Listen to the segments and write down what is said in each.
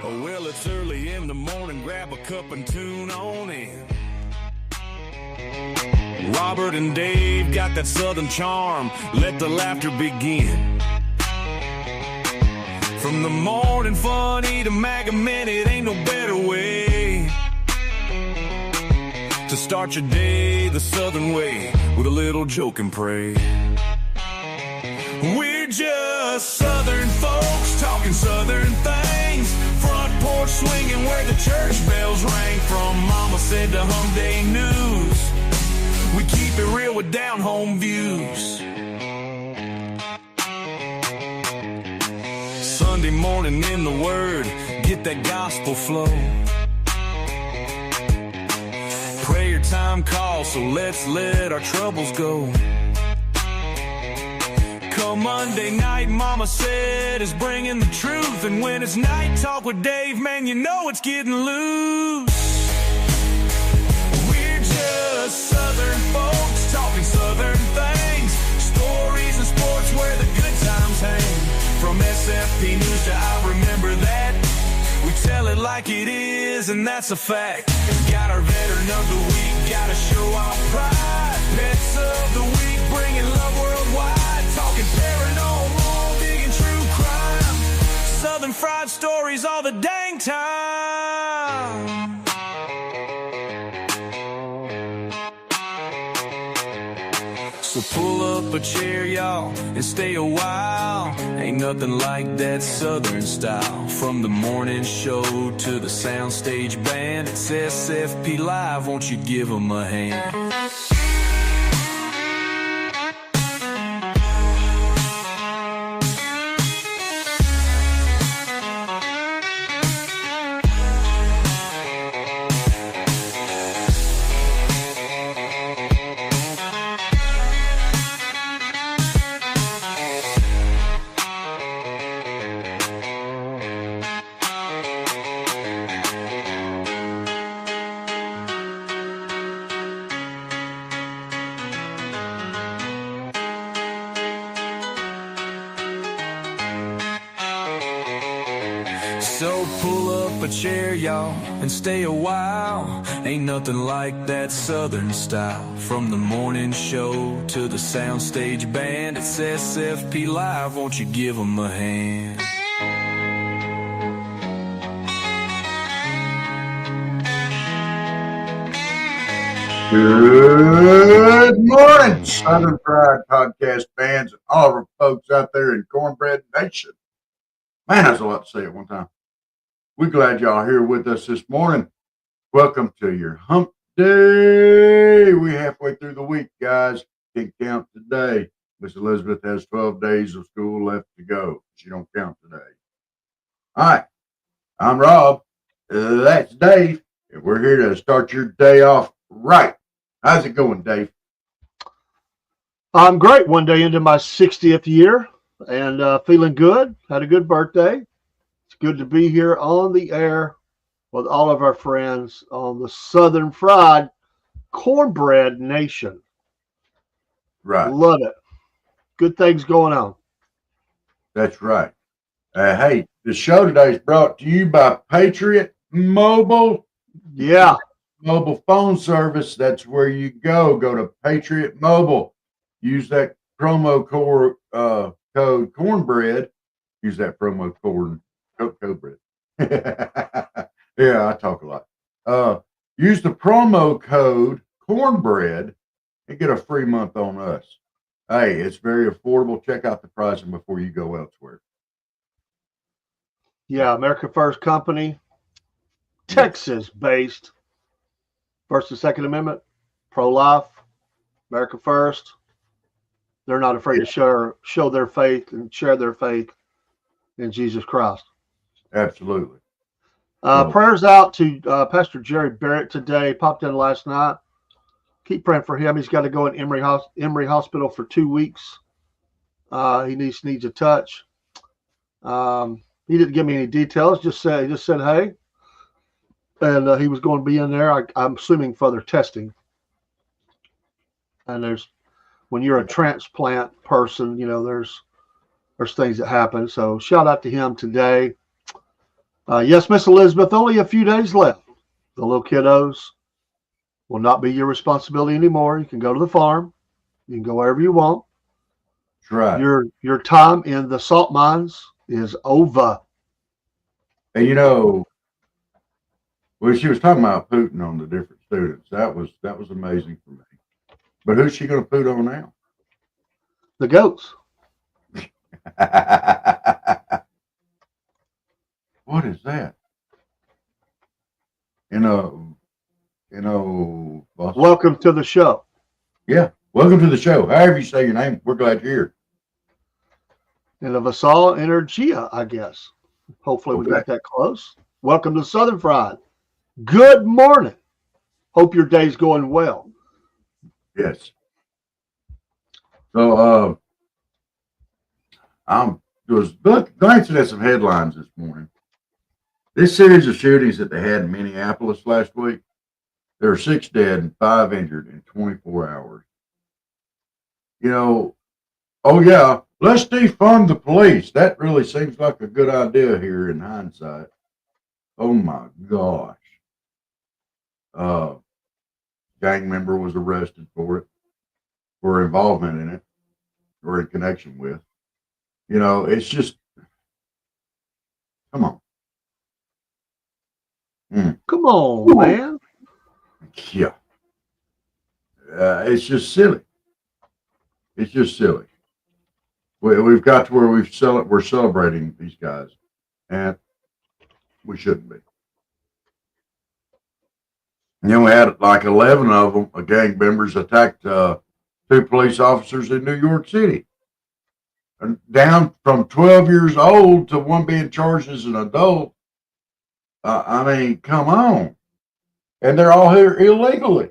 Oh, well, it's early in the morning, grab a cup and tune on in. Robert and Dave got that southern charm, let the laughter begin. From the morning funny to Maga Minute, ain't no better way to start your day the southern way, with a little joke and pray. We're just southern folks talking southern things, front porch swinging where the church bells rang. From Mama Said to Hump Day News, we keep it real with down home views. Sunday morning in the Word, get that gospel flow. Prayer time calls, so let's let our troubles go. Come Monday night, Mama Said is bringing the truth, and when it's night talk with Dave, man, you know it's getting loose. We're just southern folks talking southern things, stories and sports where the good times hang. From SFP News to I Remember That, we tell it like it is, and that's a fact. Got our veteran of the week, gotta show our pride. Pets of the week, bringing love worldwide. Talking paranormal, digging true crime. Southern fried stories all the dang time. So pull up a chair, y'all, and stay a while. Ain't nothing like that southern style. From the morning show to the soundstage band, it's SFP Live, won't you give them a hand? So pull up a chair, y'all, and stay a while. Ain't nothing like that southern style. From the morning show to the soundstage band, it's SFP Live, won't you give them a hand? Good morning, Southern Fried Podcast fans and all of our folks out there in Cornbread Nation. Man, there's a lot to say at one time. We're glad y'all are here with us this morning. Welcome to your hump day. We're halfway through the week, guys. Can't count today. Miss Elizabeth has 12 days of school left to go. She don't count today. All right. I'm Rob. That's Dave. And we're here to start your day off right. How's it going, Dave? I'm great. One day into my 60th year and feeling good. Had a good birthday. It's good to be here on the air with all of our friends on the Southern Fried Cornbread Nation. Right. Love it. Good things going on. That's right. Hey, the show today is brought to you by Patriot Mobile. Yeah. Mobile phone service. That's where you go. Go to Patriot Mobile. Use that promo code Cornbread. Use that promo code Cornbread. Yeah, I talk a lot. Use the promo code Cornbread and get a free month on us. Hey, it's very affordable. Check out the pricing before you go elsewhere. Yeah, America First Company, Texas-based. First and Second Amendment, pro-life, America First. They're not afraid to show their faith and share their faith in Jesus Christ. Absolutely. Prayers out to Pastor Jerry Barrett today. Popped in last night. Keep praying for him. He's got to go in Emory Hospital for 2 weeks. He needs a touch. He didn't give me any details. He just said hey. And he was going to be in there. I'm assuming further testing. And when you're a transplant person, there's things that happen. So shout out to him today. Yes, Miss Elizabeth, only a few days left. The little kiddos will not be your responsibility anymore. You can go to the farm. You can go wherever you want. That's right. Your time in the salt mines is over. And when she was talking about Putin on the different students, that was amazing for me. But who's she going to put on now? The goats. What is that? Boss. Welcome to the show. Yeah, welcome to the show. However you say your name, we're glad you're here. And a Vasal Energia, I guess. Hopefully we got that close. Welcome to Southern Fried. Good morning. Hope your day's going well. Yes. So I was glancing at some headlines this morning. This series of shootings that they had in Minneapolis last week, there were 6 dead and 5 injured in 24 hours. Oh yeah, let's defund the police. That really seems like a good idea here in hindsight. Oh my gosh. Gang member was arrested for it, for involvement in it, or in connection with. It's just, come on. Come on, man. Yeah. It's just silly. It's just silly. We've got to where we're celebrating these guys, and we shouldn't be. And then we had like 11 of them, gang members attacked 2 police officers in New York City. And down from 12 years old to one being charged as an adult. I mean, come on. And they're all here illegally.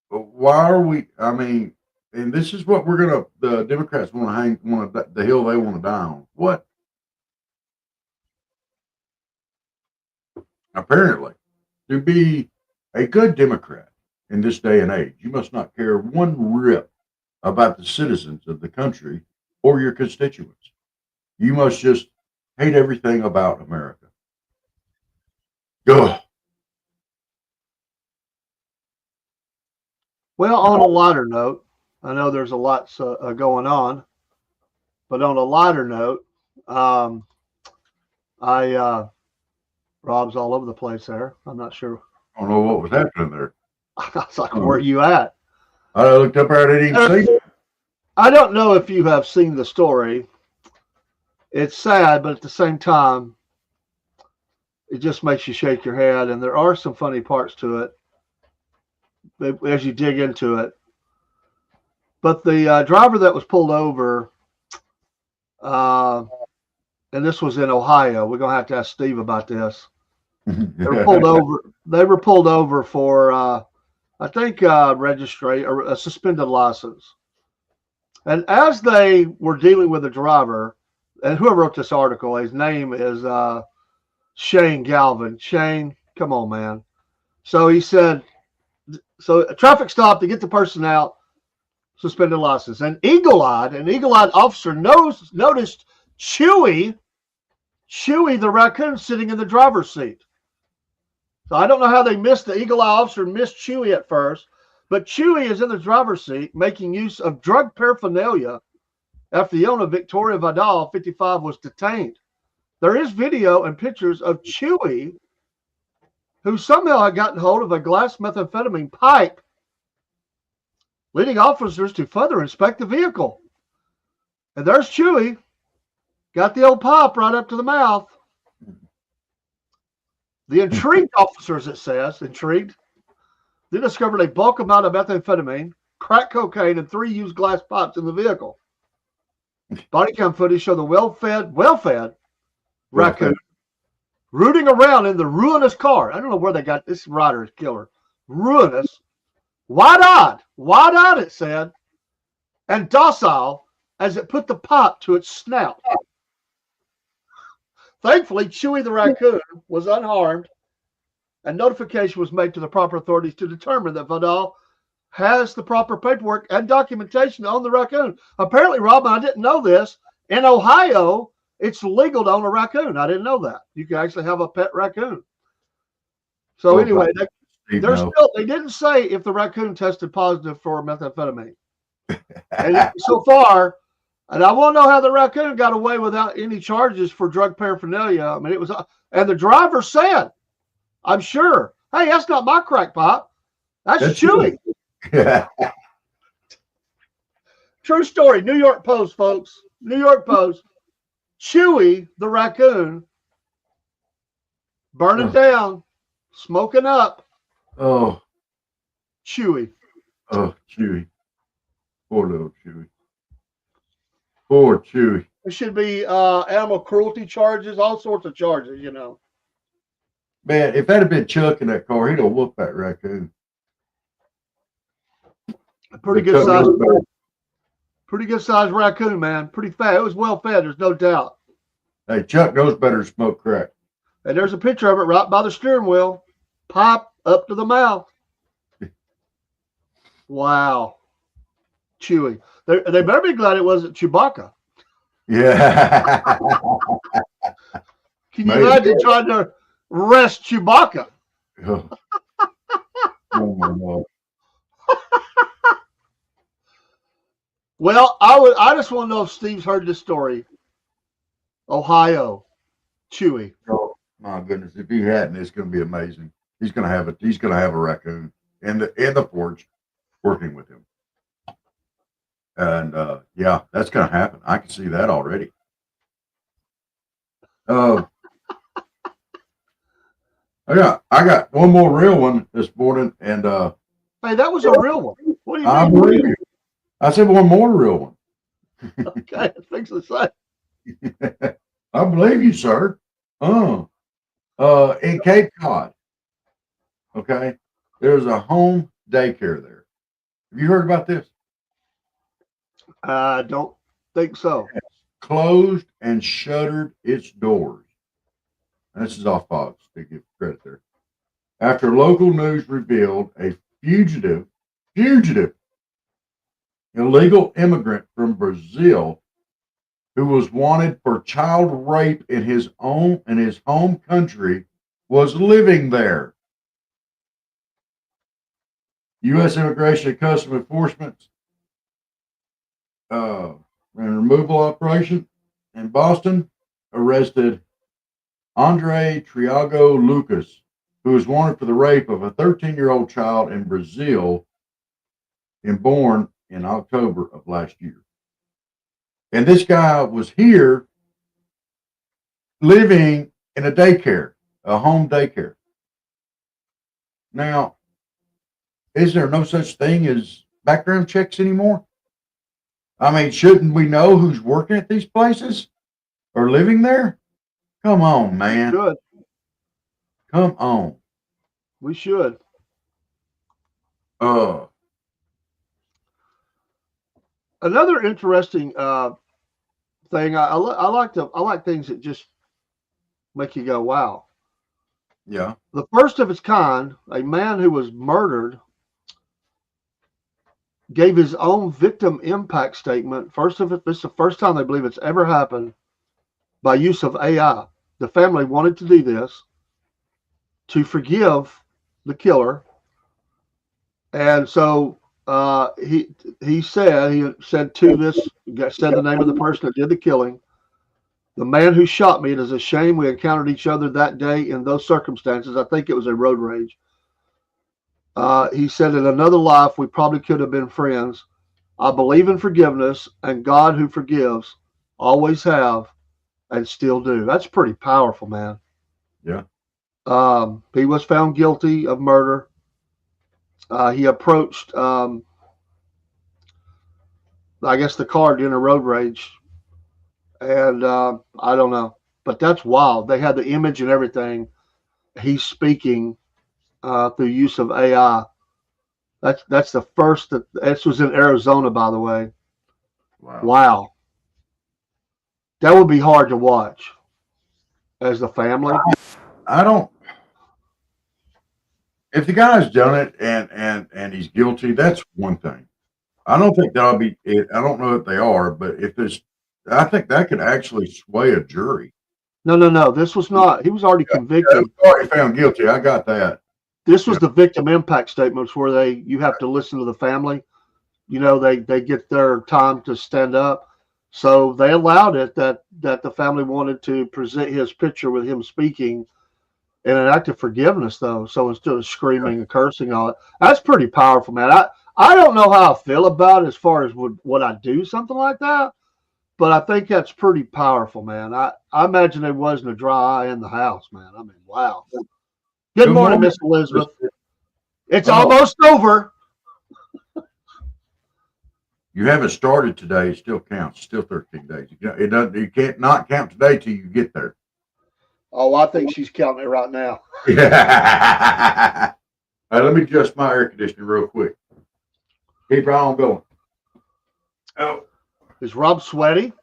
Why are we, and this is what the Democrats want the hill they want to die on. What? Apparently, to be a good Democrat in this day and age, you must not care one rip about the citizens of the country or your constituents. You must just hate everything about America. Ugh. Well, on a lighter note, I know there's a lot going on, but on a lighter note, Rob's all over the place there. I'm not sure. I don't know what was happening there. I was like, where are you at? I looked up there, I didn't even see it. I don't know if you have seen the story. It's sad, but at the same time, it just makes you shake your head. And there are some funny parts to it as you dig into it. But the driver that was pulled over, and this was in Ohio. We're going to have to ask Steve about this. They were pulled over. They were pulled over for, I think, registry or a suspended license. And as they were dealing with the driver, and whoever wrote this article, his name is Shane Galvin. Shane, come on, man. So he said, so a traffic stop to get the person out, suspended license. And an eagle-eyed officer noticed Chewy the raccoon sitting in the driver's seat. So I don't know how they missed the eagle-eye officer and missed Chewy at first, but Chewy is in the driver's seat making use of drug paraphernalia after the owner, Victoria Vidal, 55, was detained. There is video and pictures of Chewy, who somehow had gotten hold of a glass methamphetamine pipe, leading officers to further inspect the vehicle. And there's Chewy, got the old pipe right up to the mouth. The intrigued officers, it says, they discovered a bulk amount of methamphetamine, crack cocaine, and 3 used glass pipes in the vehicle. Body cam footage show the well-fed raccoon rooting around in the ruinous car. I don't know where they got this rider is killer. Ruinous, wide-eyed, it said, and docile as it put the pipe to its snout. Thankfully, Chewy the raccoon was unharmed, and notification was made to the proper authorities to determine that Vidal has the proper paperwork and documentation on the raccoon. Apparently, Rob, I didn't know this, in Ohio, It's legal to own a raccoon. I didn't know that. You can actually have a pet raccoon. So anyway, they didn't say if the raccoon tested positive for methamphetamine. And so far, and I want to know how the raccoon got away without any charges for drug paraphernalia. I mean, it was, and the driver said, I'm sure, hey, that's not my crack pipe. That's Chewy. Yeah. True story. New York Post, folks. New York Post. Chewy, the raccoon, burning down, smoking up. Oh. Chewy. Oh, Chewy. Poor little Chewy. Poor Chewy. There should be animal cruelty charges, all sorts of charges, you know. Man, if that had been Chuck in that car, he'd have whooped that raccoon. Pretty good size raccoon, man. Pretty fat. It was well fed, there's no doubt. Hey, Chuck knows better to smoke crack. And there's a picture of it right by the steering wheel. Pipe up to the mouth. Wow. Chewy. They better be glad it wasn't Chewbacca. Yeah. Can you imagine trying to arrest Chewbacca? Oh my God. Well, I just want to know if Steve's heard this story. Ohio, Chewy. Oh my goodness! If he hadn't, it's going to be amazing. He's going to have a raccoon in the porch, working with him. And yeah, that's going to happen. I can see that already. I got one more real one this morning, and hey, that was a real one. What do you mean? I believe you. I said one more real one. Okay, things to say. I believe you, sir. In Cape Cod, okay, there's a home daycare there. Have you heard about this? I don't think so. It's closed and shuttered its doors. And this is off Fox to give credit there. After local news revealed a fugitive illegal immigrant from Brazil who was wanted for child rape in his home country was living there. U.S. Immigration and Customs Enforcement and removal operation in Boston arrested Andre Triago Lucas, who was wanted for the rape of a 13-year-old child in Brazil and born in October of last year. And this guy was here living in a daycare, a home daycare. Now, is there no such thing as background checks anymore? I mean, shouldn't we know who's working at these places or living there? Come on, man. Good. Come on. We should. Another interesting thing. I like things that just make you go, wow. Yeah. The first of its kind, a man who was murdered gave his own victim impact statement. This is the first time they believe it's ever happened by use of AI. The family wanted to do this to forgive the killer. And so he said the name of the person that did the killing. The man who shot me, it is a shame we encountered each other that day in those circumstances. I think it was a road rage. He said, in another life, we probably could have been friends. I believe in forgiveness, and God who forgives always have and still do. That's pretty powerful, man. Yeah. He was found guilty of murder. He approached, I guess, the car during a road rage. And I don't know. But that's wild. They had the image and everything. He's speaking through use of AI. That's the first. This was in Arizona, by the way. Wow. That would be hard to watch as the family. I don't. If the guy's done it and he's guilty, that's one thing. I don't think that'll be it. I don't know if they are, but if there's I think that could actually sway a jury. No. This was not. He was already convicted. Already found guilty. I got that. This was the victim impact statements where you have to listen to the family. They get their time to stand up. So they allowed it that the family wanted to present his picture with him speaking in an act of forgiveness, though. So instead of screaming and cursing on it, that's pretty powerful, man. I don't know how I feel about it as far as would I do something like that, but I think that's pretty powerful, man. I imagine there wasn't a dry eye in the house, man. I mean, wow. Good morning, Miss Elizabeth. It's almost over. You haven't started today. It still counts. Still 13 days. It doesn't. You can't not count today till you get there. Oh, I think she's counting it right now. Yeah. All right, let me adjust my air conditioning real quick. Keep right on going. Oh. Is Rob sweaty?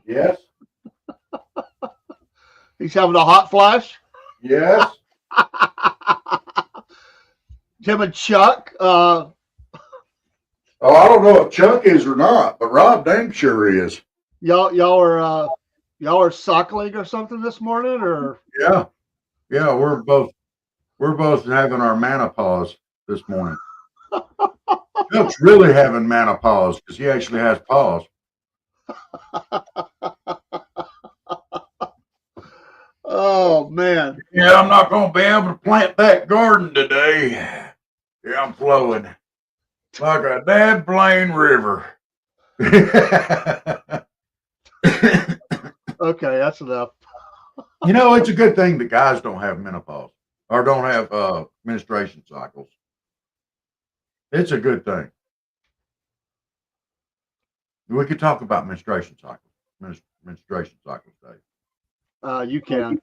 Yes. He's having a hot flash? Yes. Tim and Chuck. Oh, I don't know if Chuck is or not, but Rob dang sure is. Y'all are cycling or something this morning, or? Yeah. We're both having our menopause this morning. Chuck's really having menopause because he actually has pause. Oh man. Yeah, I'm not going to be able to plant that garden today. Yeah, I'm flowing like a dead plain river. Okay, that's enough. It's a good thing that guys don't have menopause or don't have menstruation cycles. It's a good thing. We could talk about menstruation cycles. Menstruation cycles, Dave. You can.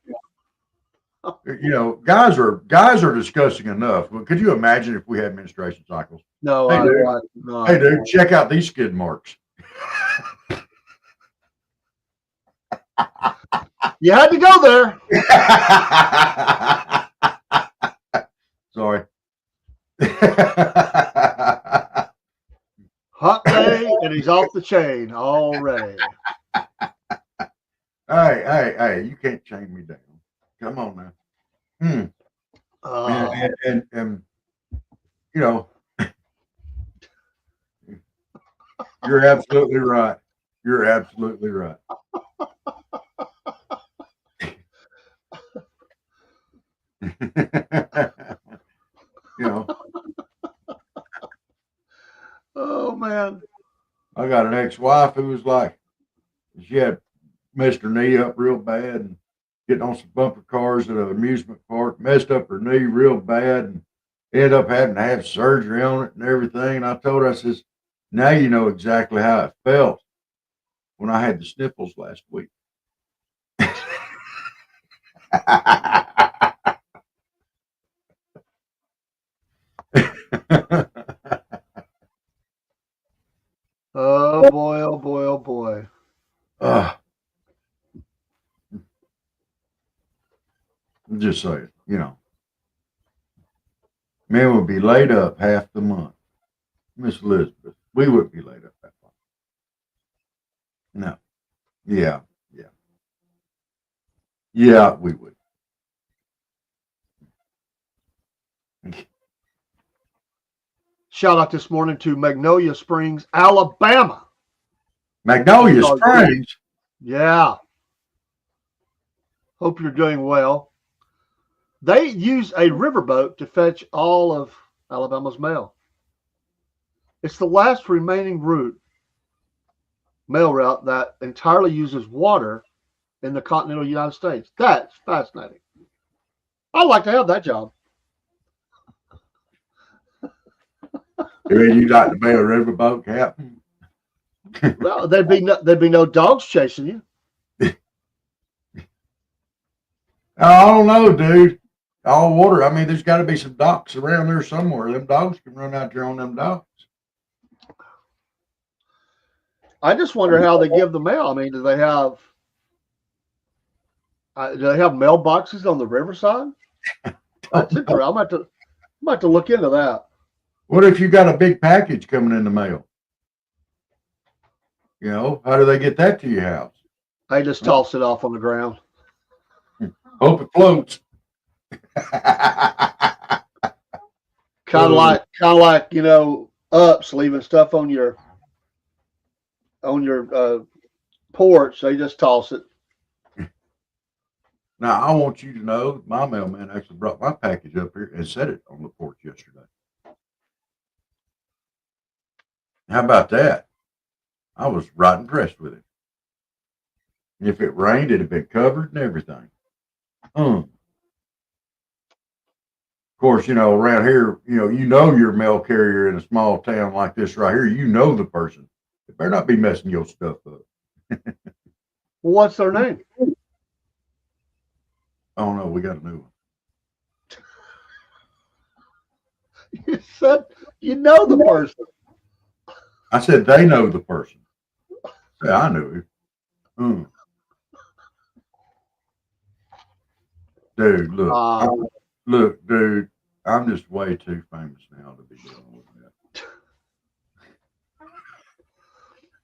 Guys are discussing enough. But could you imagine if we had menstruation cycles? No, no. Hey, dude, check out these skid marks. You had to go there. Sorry. Hot day, and he's off the chain already. Hey, you can't chain me down. Come on now. And you're absolutely right. You're absolutely right. Oh man. I got an ex-wife who was like, she had messed her knee up real bad and getting on some bumper cars at an amusement park, messed up her knee real bad and ended up having to have surgery on it and everything. And I told her, I says, now you know exactly how it felt when I had the sniffles last week. Oh boy, oh boy, oh boy. I'm just saying, men would be laid up half the month. Miss Elizabeth, we wouldn't be laid up that long. No. Yeah, we would. Shout out this morning to Magnolia Springs, Alabama. Magnolia Springs? Yeah. Hope you're doing well. They use a riverboat to fetch all of Alabama's mail. It's the last remaining mail route that entirely uses water in the continental United States. That's fascinating. I'd like to have that job. You like to be a riverboat captain? Well, there'd be no dogs chasing you. I don't know, dude. All water. I mean, there's got to be some docks around there somewhere. Them dogs can run out there on them docks. I just wonder how they give the mail. I mean, do they have mailboxes on the riverside? That's interesting. I'm about to look into that. What if you got a big package coming in the mail? You know, how do they get that to your house? I just toss it off on the ground. Hope it floats. Kind of like ups leaving stuff on your porch. They just toss it. Now, I want you to know my mailman actually brought my package up here and set it on the porch yesterday. How about that? I was right impressed with it. If it rained, it'd have been covered and everything. Of course, around here, your mail carrier in a small town like this right here, the person. They better not be messing your stuff up. Well, what's their name? Oh no, we got a new one. You said you know the person. I said they know the person. Yeah, I knew him. Dude, look, dude. I'm just way too famous now to be dealing with that.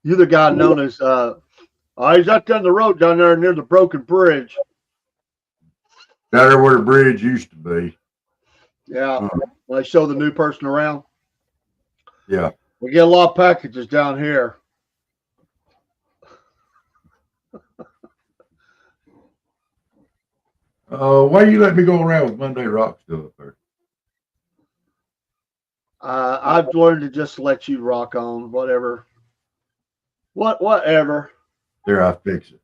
You're the guy known as he's out down the road down there near the broken bridge. Down there where the bridge used to be. Yeah. When they show the new person around. Yeah. We get a lot of packages down here. Why you let me go around with Monday Rock still up there? I've learned to just let you rock on, whatever. Whatever. There, I fix it.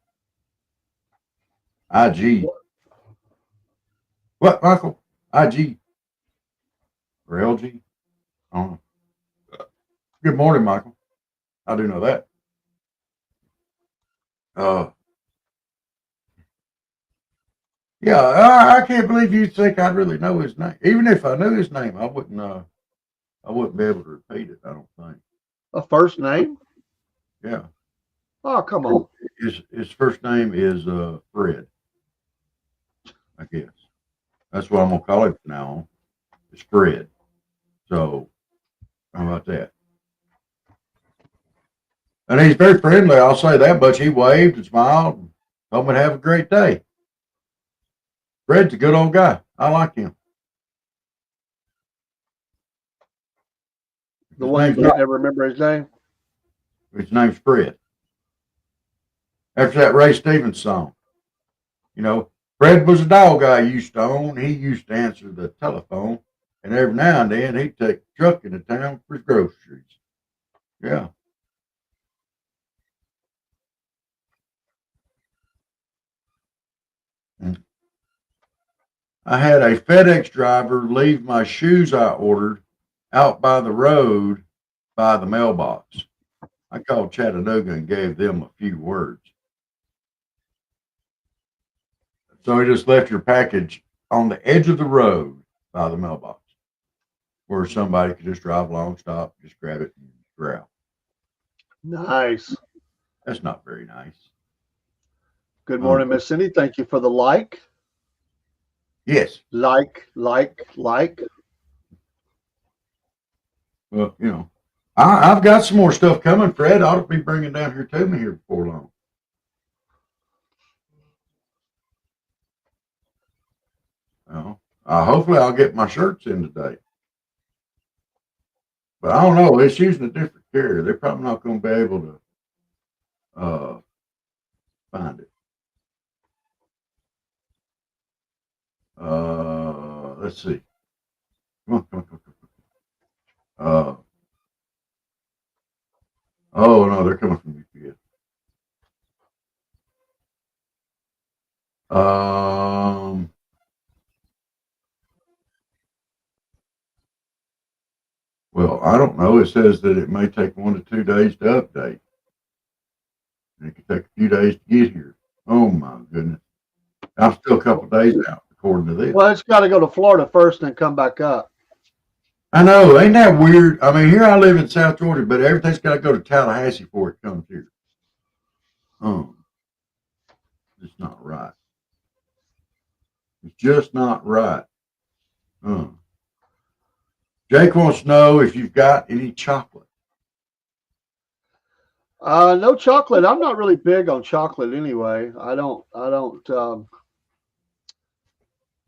IG. What, Michael? IG. Or LG? I don't know. Good morning, Michael. I do know that. Yeah, I can't believe you think I'd really know his name. Even if I knew his name, I wouldn't be able to repeat it, I don't think. A first name? Yeah. Oh, come on. His first name is Fred. I guess. That's what I'm gonna call him from now on. It's Fred. So how about that? And he's very friendly, I'll say that much. He waved and smiled and told me to have a great day. Fred's a good old guy. I like him. The one you never remember his name? His name's Fred. After that Ray Stevens song. Fred was a dog I used to own. He used to answer the telephone. And every now and then he'd take a truck into town for his groceries. Yeah. I had a FedEx driver leave my shoes I ordered out by the road by the mailbox. I called Chattanooga and gave them a few words. So he just left your package on the edge of the road by the mailbox where somebody could just drive along, stop, just grab it and grab. Nice. That's not very nice. Good morning, Miss Cindy. Thank you for the like. Yes. Like. Well, I've got some more stuff coming. Fred ought to be bringing down here to me here before long. Well, hopefully I'll get my shirts in today. But I don't know. It's using a different carrier. They're probably not going to be able to find it. Let's see. Come on. Oh no, they're coming from UPS. Well, I don't know. It says that it may take 1 to 2 days to update. And it could take a few days to get here. Oh my goodness. I'm still a couple of days out according to this. Well, it's got to go to Florida first and come back up. I know. Ain't that weird? I mean, here I live in South Georgia, but everything's got to go to Tallahassee before it comes here. It's not right. It's just not right. Jake wants to know if you've got any chocolate. No chocolate. I'm not really big on chocolate anyway. I don't. A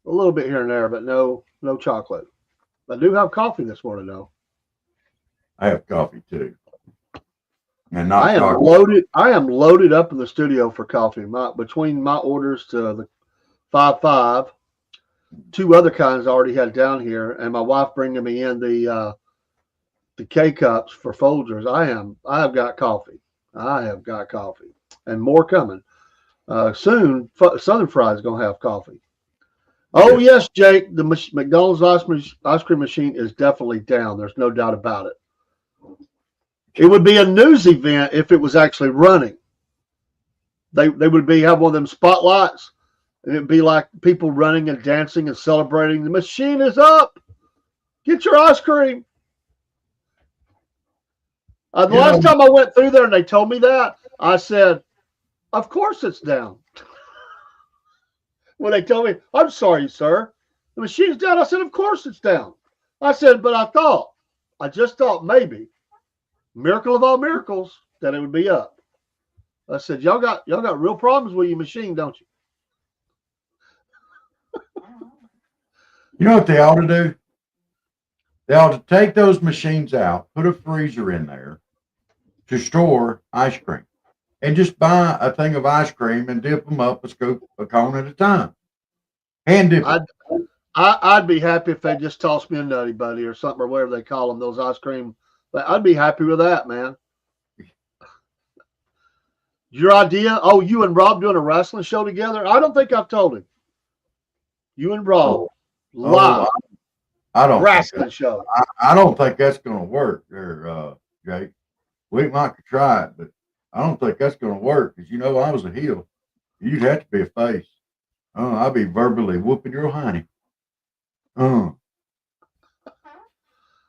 little bit here and there, but no chocolate. I do have coffee this morning though. I have coffee too, and not I am chocolate. loaded. I am loaded up in the studio for coffee. Between my orders to the 5.5, 2 other kinds I already had down here, and my wife bringing me in the K cups for Folgers. I have got coffee. I have got coffee, and more coming. Soon, Southern Fried is gonna have coffee. Oh yes, Jake. The McDonald's ice cream machine is definitely down. There's no doubt about it. It would be a news event if it was actually running. They would have one of them spotlights, and it'd be like people running and dancing and celebrating. The machine is up. Get your ice cream. The last time I went through there and they told me that, I said, "Of course it's down." When they told me, "I'm sorry, sir, the machine's down," I said, "Of course it's down." I said, "But I just thought maybe, miracle of all miracles, that it would be up." I said, y'all got real problems with your machine, don't you?" You know what they ought to do? They ought to take those machines out, put a freezer in there to store ice cream, and just buy a thing of ice cream and dip them up a cone at a time. Hand dip it. I'd be happy if they just tossed me a Nutty Buddy or something, or whatever they call them, those ice cream. I'd be happy with that, man. Your idea? Oh, you and Rob doing a wrestling show together? I don't think I've told him. You and Rob live I don't wrestling show. I don't think that's going to work there, Jake. We might could try it, but I don't think that's going to work because I was a heel. You'd have to be a face. I'd be verbally whooping your honey. I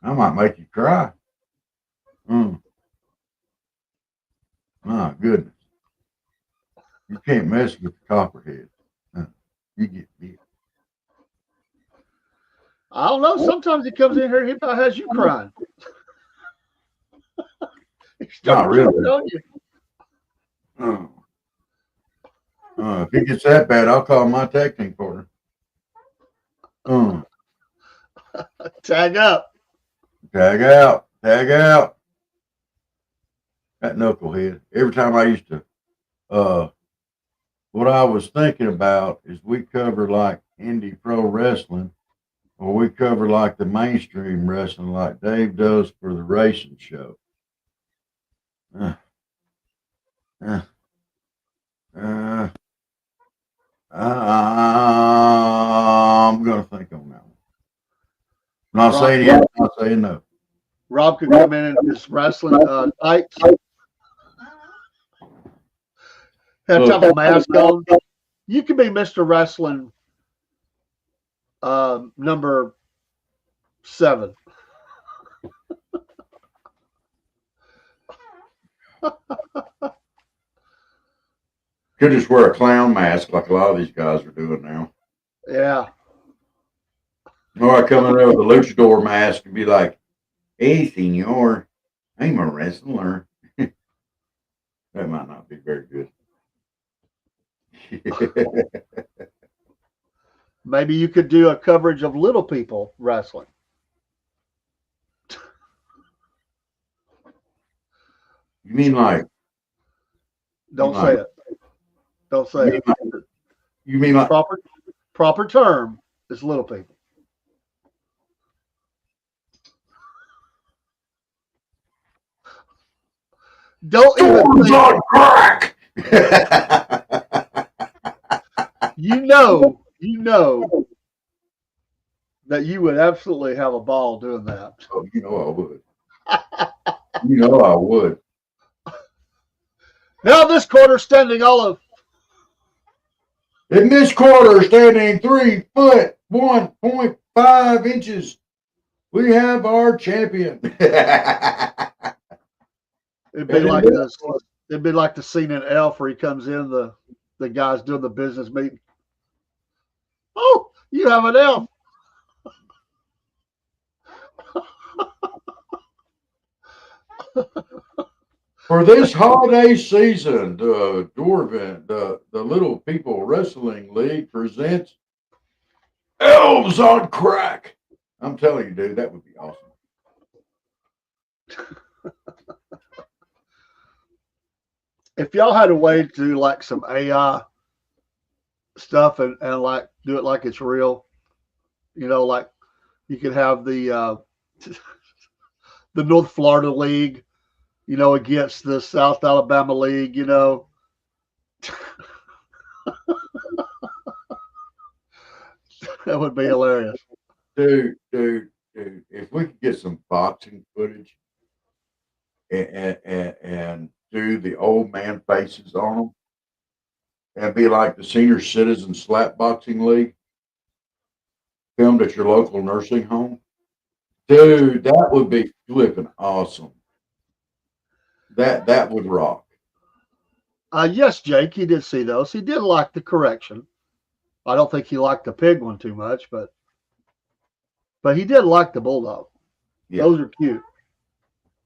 might make you cry. My goodness. You can't mess with the copperhead. You get bit. I don't know. Sometimes he comes in here, he about has you crying. Not really. If it gets that bad, I'll call my tag team partner. Tag up. Tag out. Tag out. That knucklehead. Every time I used to, what I was thinking about is we cover like indie pro wrestling, or we cover like the mainstream wrestling like Dave does for the racing show. I'm going to think on that one. I'm not saying yes, I'm not saying no. Rob could come in his wrestling tights. Have to have a mask on. You could be Mr. Wrestling number 7. Could just wear a clown mask like a lot of these guys are doing now. Yeah. Or I come in there with a luchador mask and be like, "Hey, senor, I'm a wrestler." That might not be very good. Maybe you could do a coverage of little people wrestling. You mean like? Don't say it. Don't say it. You mean like proper term is little people. Don't even think on crack. You know that you would absolutely have a ball doing that. Oh, I would. I would. Now this quarter standing Olive. In this quarter, standing 3 foot 1.5 inches, we have our champion. It'd be like this. It'd be like the scene in Elf where he comes in, the guy's doing the business meeting. "Oh, you have an elf." For this holiday season, the Dorvin, the Little People Wrestling League presents Elves on Crack. I'm telling you, dude, that would be awesome. If y'all had a way to do like some AI stuff and like do it like it's real, like you could have the the North Florida League, against the South Alabama League, that would be hilarious. Dude, if we could get some boxing footage and do the old man faces on them and be like the senior citizen slap boxing league filmed at your local nursing home, dude, that would be flipping awesome. That would rock. Yes, Jake, he did see those. He did like the correction. I don't think he liked the pig one too much, but he did like the bulldog. Yeah. Those are cute.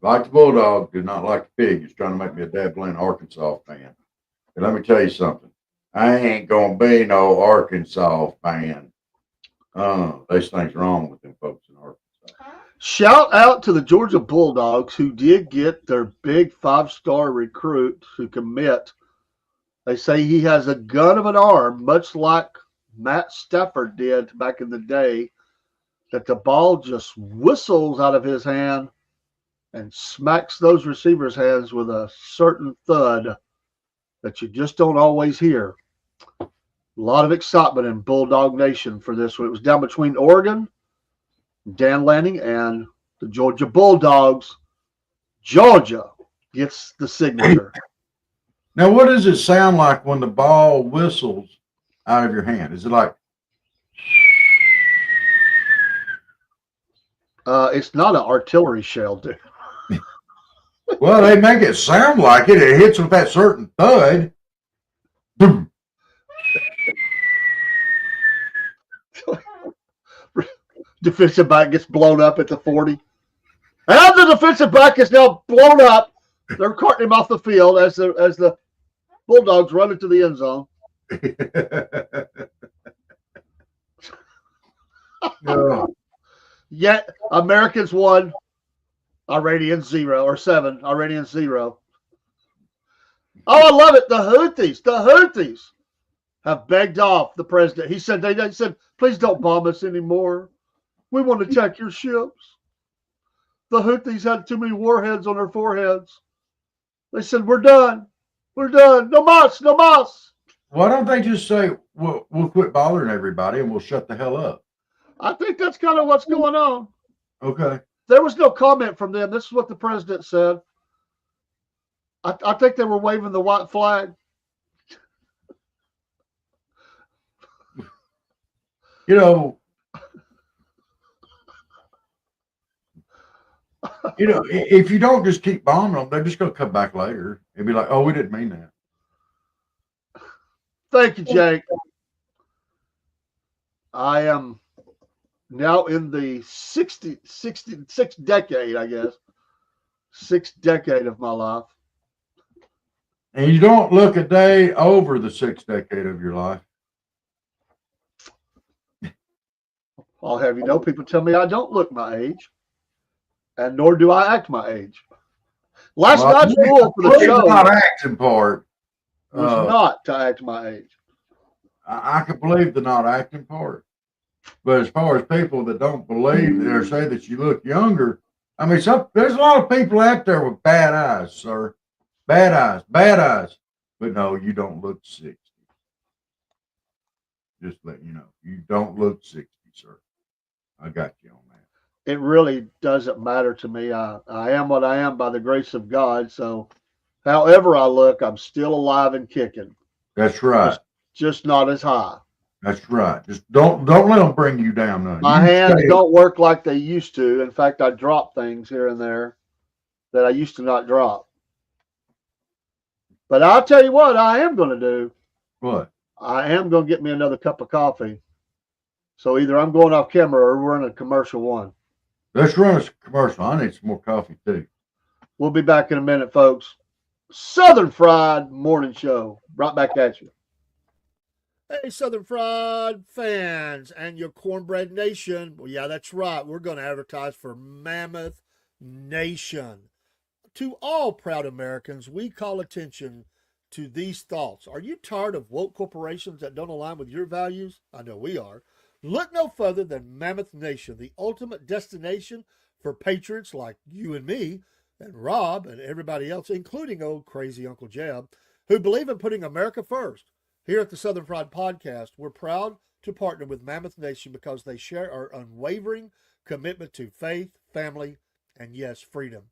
Like the bulldog, did not like the pig. He's trying to make me a dabbling Arkansas fan. And let me tell you something. I ain't gonna be no Arkansas fan. There's things wrong with them folks in Arkansas. Shout out to the Georgia Bulldogs who did get their big 5-star recruit to commit. They say he has a gun of an arm, much like Matt Stafford did back in the day, that the ball just whistles out of his hand and smacks those receivers' hands with a certain thud that you just don't always hear. A lot of excitement in Bulldog Nation for this one. It was down between Oregon, Dan Lanning, and the Georgia Bulldogs. Georgia gets the signature. Now, what does it sound like when the ball whistles out of your hand? Is it like? It's not an artillery shell, dude. Well, they make it sound like it. It hits with that certain thud. Boom. Defensive back gets blown up at the 40. And the defensive back is now blown up. They're carting him off the field as the Bulldogs run into the end zone. No. Yet Americans won. Iranians 0 or 7. Iranians 0. Oh, I love it. The Houthis have begged off the president. He said they said, please don't bomb us anymore. We want to attack your ships. The Houthis had too many warheads on their foreheads. They said, we're done. We're done. No mas, no mas. Why don't they just say, we'll quit bothering everybody and we'll shut the hell up? I think that's kind of what's going on. Okay. There was no comment from them. This is what the president said. I think they were waving the white flag. If you don't just keep bombing them, they're just going to come back later and be like, oh, we didn't mean that. Thank you, Jake. I am now in the 6th decade, I guess. 6th decade of my life. And you don't look a day over the 6th decade of your life. I'll have you know, people tell me I don't look my age. And nor do I act my age. Last night's rule for the show not acting part was not to act my age. I can believe the not acting part. But as far as people that don't believe or say that you look younger, I mean, there's a lot of people out there with bad eyes, sir. Bad eyes. But no, you don't look 60. Just let you know. You don't look 60, sir. I got you on that. It really doesn't matter to me. I am what I am by the grace of God. So however I look, I'm still alive and kicking. That's right. Just not as high. That's right. Just don't let them bring you down. None. My hands don't work like they used to. In fact, I drop things here and there that I used to not drop. But I'll tell you what I am going to do. What? I am going to get me another cup of coffee. So either I'm going off camera or we're in a commercial one. Let's run a commercial. I need some more coffee too. We'll be back in a minute, folks. Southern Fried Morning Show. Right back at you. Hey, Southern Fried fans and your Cornbread Nation. Well, yeah, that's right. We're going to advertise for Mammoth Nation. To all proud Americans, we call attention to these thoughts. Are you tired of woke corporations that don't align with your values? I know we are. Look no further than Mammoth Nation, the ultimate destination for patriots like you and me, and Rob and everybody else, including old crazy Uncle Jeb, who believe in putting America first. Here at the Southern Fried Podcast, we're proud to partner with Mammoth Nation because they share our unwavering commitment to faith, family, and yes, freedom.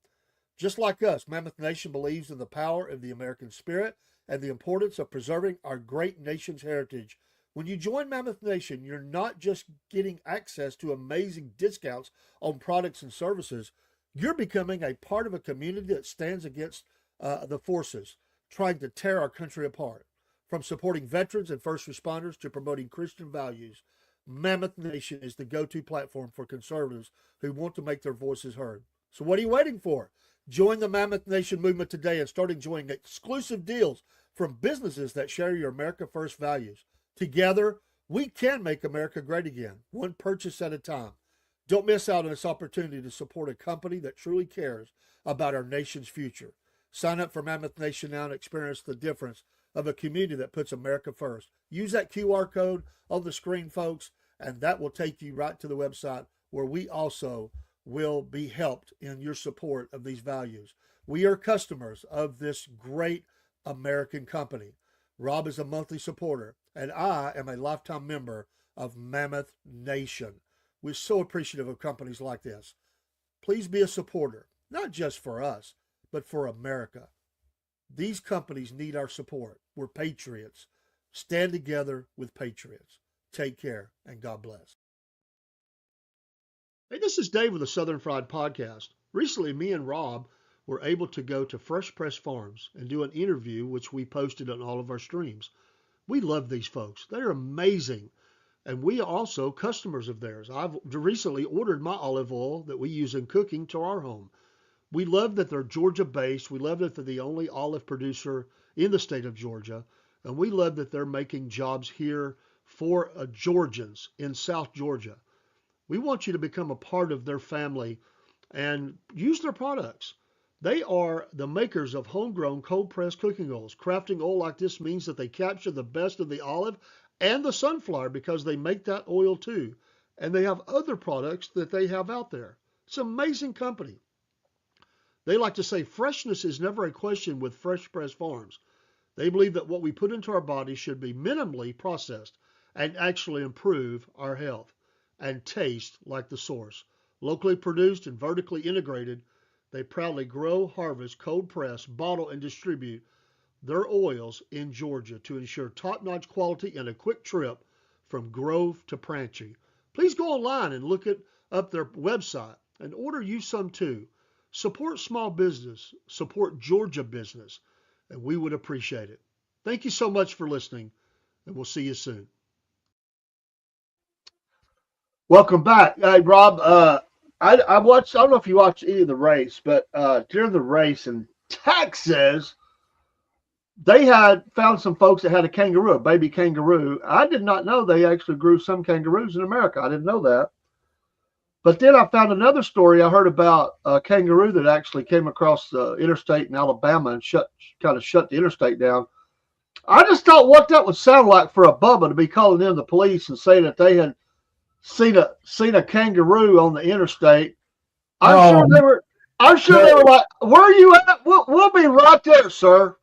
Just like us, Mammoth Nation believes in the power of the American spirit and the importance of preserving our great nation's heritage. When you join Mammoth Nation, you're not just getting access to amazing discounts on products and services, you're becoming a part of a community that stands against the forces trying to tear our country apart. From supporting veterans and first responders to promoting Christian values, Mammoth Nation is the go-to platform for conservatives who want to make their voices heard. So what are you waiting for? Join the Mammoth Nation movement today and start enjoying exclusive deals from businesses that share your America First values. Together, we can make America great again, one purchase at a time. Don't miss out on this opportunity to support a company that truly cares about our nation's future. Sign up for Mammoth Nation now and experience the difference of a community that puts America first. Use that QR code on the screen, folks, and that will take you right to the website where we also will be helped in your support of these values. We are customers of this great American company. Rob is a monthly supporter, and I am a lifetime member of Mammoth Nation. We're so appreciative of companies like this. Please be a supporter, not just for us, but for America. These companies need our support. We're patriots. Stand together with patriots. Take care, and God bless. Hey, this is Dave with the Southern Fried Podcast. Recently, me and Rob were able to go to Fresh Press Farms and do an interview, which we posted on all of our streams. We love these folks. They're amazing. And we are also customers of theirs. I've recently ordered my olive oil that we use in cooking to our home. We love that they're Georgia-based. We love that they're the only olive producer in the state of Georgia. And we love that they're making jobs here for Georgians in South Georgia. We want you to become a part of their family and use their products. They are the makers of homegrown cold-pressed cooking oils. Crafting oil like this means that they capture the best of the olive and the sunflower because they make that oil too. And they have other products that they have out there. It's an amazing company. They like to say freshness is never a question with Fresh Press Farms. They believe that what we put into our bodies should be minimally processed and actually improve our health and taste like the source. Locally produced and vertically integrated, they proudly grow, harvest, cold press, bottle, and distribute their oils in Georgia to ensure top-notch quality and a quick trip from Grove to Pranchy. Please go online and look up their website and order you some too. Support small business, support Georgia business, and we would appreciate it. Thank you so much for listening, and we'll see you soon. Welcome back. Hey, Rob, I watched, I don't know if you watched any of the race, but during the race in Texas, they had found some folks that had a kangaroo, a baby kangaroo. I did not know they actually grew some kangaroos in America. I didn't know that. But then I found another story. I heard about a kangaroo that actually came across the interstate in Alabama and kind of shut the interstate down. I just thought what that would sound like for a Bubba to be calling in the police and saying that they had seen a kangaroo on the interstate. I'm sure they were like, "Where are you at? We'll be right there, sir."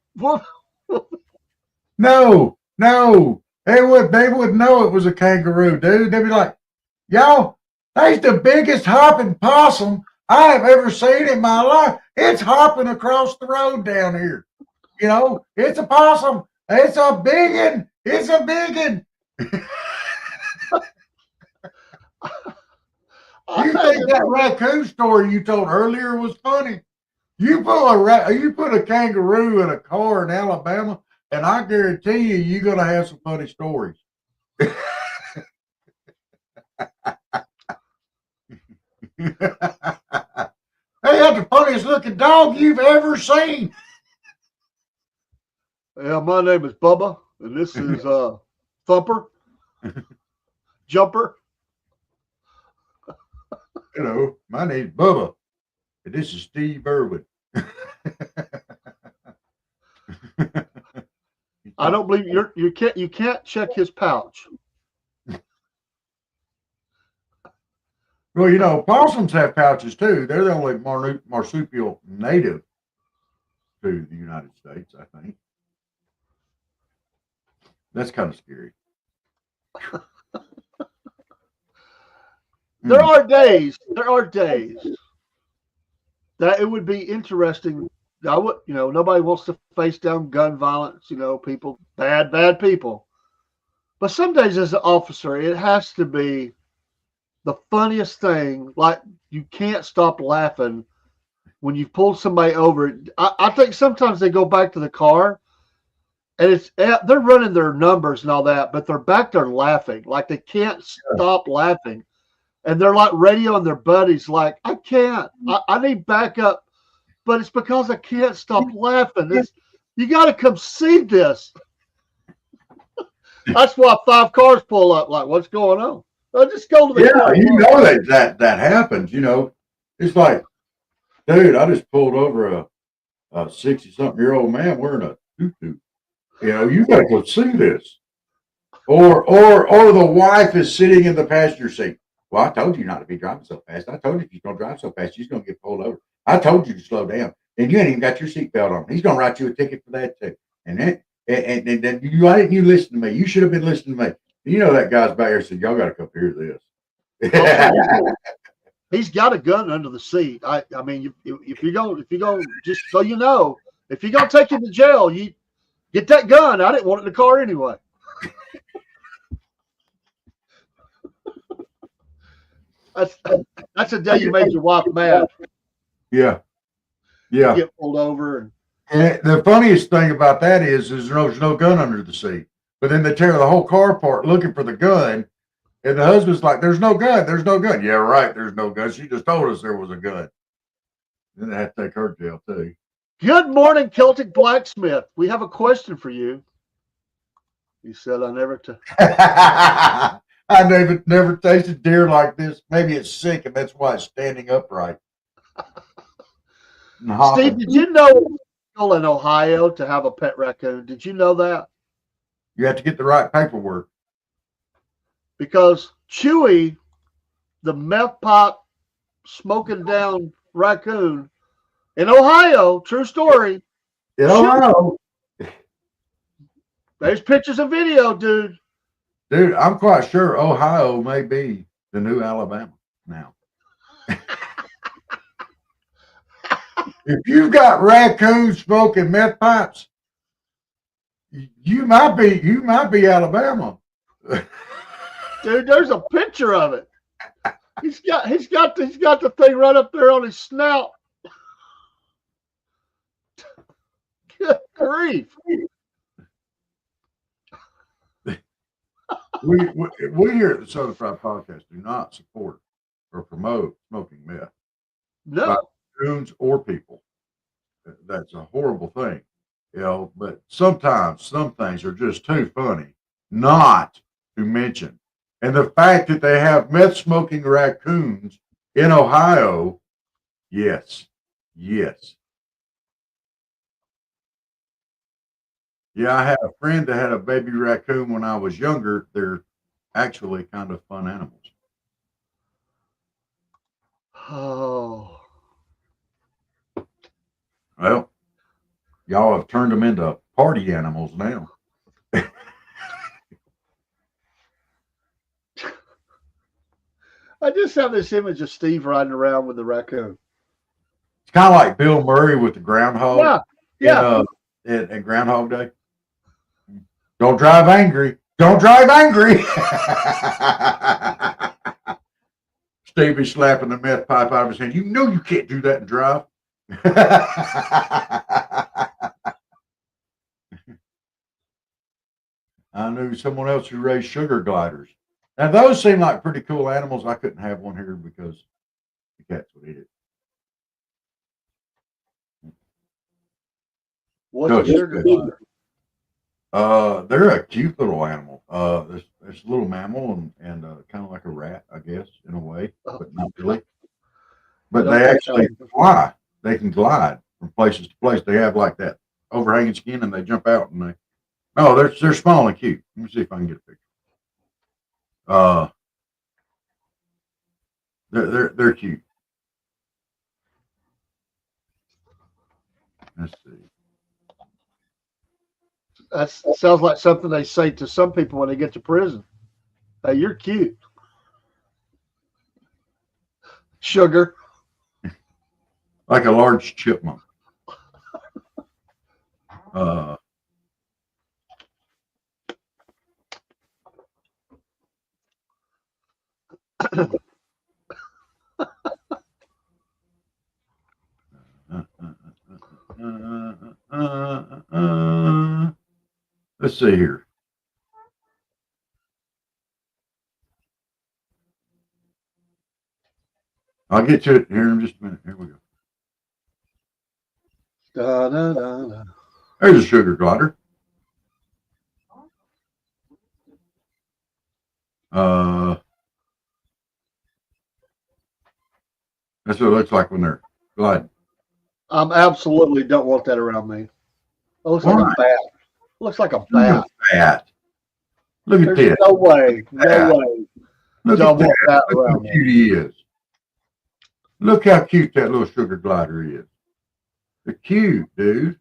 No, they would know it was a kangaroo, dude. They'd be like, y'all, that's the biggest hopping possum I have ever seen in my life. It's hopping across the road down here. You know, it's a possum. It's a big one. It's a big one. You think that raccoon story you told earlier was funny? You put a kangaroo in a car in Alabama, and I guarantee you're going to have some funny stories. Hey, that's the funniest looking dog you've ever seen. Yeah, my name is Bubba, and this is Thumper, Jumper. Hello, my name's Bubba, and this is Steve Irwin. I don't believe you can't check his pouch. Well, you know, possums have pouches too. They're the only marsupial native to the United States, I think. That's kind of scary. There are days that it would be interesting. I would, nobody wants to face down gun violence, people, bad people. But some days as an officer, it has to be the funniest thing. Like, you can't stop laughing when you pull somebody over. I think sometimes they go back to the car and they're running their numbers and all that, but they're back there laughing. Like, they can't stop laughing. And they're like radioing their buddies, like, I can't, I need backup, but it's because I can't stop laughing. You got to come see this. That's why 5 cars pull up, like, what's going on? I'll just go to the car. You know that happens. It's like, dude, I just pulled over a 60-something-year-old man wearing a tutu. You got to go see this. Or the wife is sitting in the passenger seat. Well, I told you not to be driving so fast. I told you if you're going to drive so fast, you're going to get pulled over. I told you to slow down. And you ain't even got your seatbelt on. He's going to write you a ticket for that too. And then why didn't you listen to me? You should have been listening to me. That guy's back there said, y'all got to come hear this. He's got a gun under the seat. I mean, if you go, just so you know, if you're going to take him to jail, you get that gun. I didn't want it in the car anyway. That's a day you made your wife mad. Yeah. You get pulled over. And the funniest thing about that is there's no gun under the seat. But then they tear the whole car apart looking for the gun. And the husband's like, there's no gun. There's no gun. Yeah, right. There's no gun. She just told us there was a gun. Then they had to take her to jail too. Good morning, Celtic Blacksmith. We have a question for you. He said, I never tasted deer like this. Maybe it's sick, and that's why it's standing upright. Steve, did you know it's illegal in Ohio to have a pet raccoon? Did you know that? You have to get the right paperwork. Because Chewy, the meth pop smoking down raccoon in Ohio, true story. In Ohio. There's pictures and video, dude. Dude, I'm quite sure Ohio may be the new Alabama now. If you've got raccoons smoking meth pipes, you might be Alabama. Dude, there's a picture of it. He's got the thing right up there on his snout. Good grief. We here at the Southern Fried Podcast do not support or promote smoking meth. No. By raccoons or people. That's a horrible thing. But sometimes some things are just too funny not to mention. And the fact that they have meth smoking raccoons in Ohio, yes. Yeah, I had a friend that had a baby raccoon when I was younger. They're actually kind of fun animals. Oh. Well, y'all have turned them into party animals now. I just have this image of Steve riding around with the raccoon. It's kind of like Bill Murray with the groundhog. Yeah. And Groundhog Day. Don't drive angry. Don't drive angry. Stevie slapping the meth pipe out of his hand. You know you can't do that and drive. I knew someone else who raised sugar gliders. Now those seem like pretty cool animals. I couldn't have one here because the cats would eat it. What's a sugar glider? They're a cute little animal. It's a little mammal and kind of like a rat, I guess, in a way, but not really. But they actually fly. They can glide from places to place. They have like that overhanging skin, and they jump out and they. Oh, they're small and cute. Let me see if I can get a picture. Uh, they're cute. Let's see. That sounds like something they say to some people when they get to prison. Hey, you're cute. Sugar. Like a large chipmunk. Uh, let's see here. I'll get to it here in just a minute. Here we go. Da, da, da, da. There's a sugar glider. That's what it looks like when they're gliding. I absolutely don't want that around me. It looks like a bat. It looks like a bat. Bat. Look at There's this. no way. No way. Look Don't at want that. that Look around how me. cute he is. Look how cute that little sugar glider is. They're cute, dude.